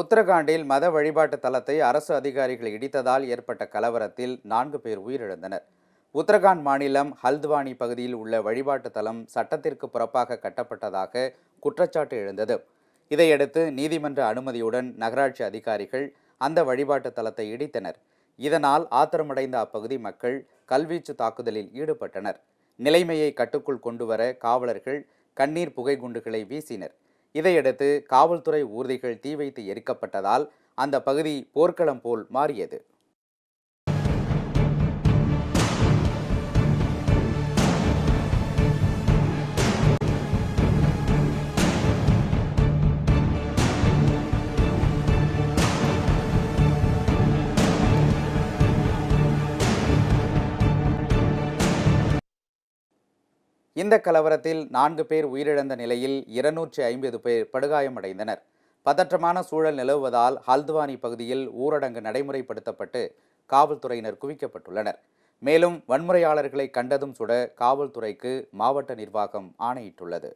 உத்தரகாண்டில் மத வழிபாட்டு தலத்தை அரசு அதிகாரிகள் இடித்ததால் ஏற்பட்ட கலவரத்தில் 4 பேர் உயிரிழந்தனர். உத்தரகாண்ட் மாநிலம் ஹல்த்வானி பகுதியில் உள்ள வழிபாட்டு தலம் சட்டத்திற்கு புறப்பாக கட்டப்பட்டதாக குற்றச்சாட்டு எழுந்தது. இதையடுத்து நீதிமன்ற அனுமதியுடன் நகராட்சி அதிகாரிகள் அந்த வழிபாட்டு தலத்தை இடித்தனர். இதனால் ஆத்திரமடைந்த அப்பகுதி மக்கள் கல்வீச்சு தாக்குதலில் ஈடுபட்டனர். நிலைமையை கட்டுக்குள் கொண்டுவர காவலர்கள் கண்ணீர் புகை குண்டுகளை வீசினர். இதையடுத்து காவல்துறை ஊர்திகள் தீ வைத்து எரிக்கப்பட்டதால் அந்த பகுதி போர்க்களம் போல் மாறியது. இந்த கலவரத்தில் 4 பேர் உயிரிழந்த நிலையில் 250 பேர் படுகாயமடைந்தனர். பதற்றமான சூழல் நிலவுவதால் ஹல்த்வானி பகுதியில் ஊரடங்கு நடைமுறைப்படுத்தப்பட்டு காவல்துறையினர் குவிக்கப்பட்டுள்ளனர். மேலும் வன்முறையாளர்களை கண்டதும் சுட காவல்துறைக்கு மாவட்ட நிர்வாகம் ஆணையிட்டுள்ளது.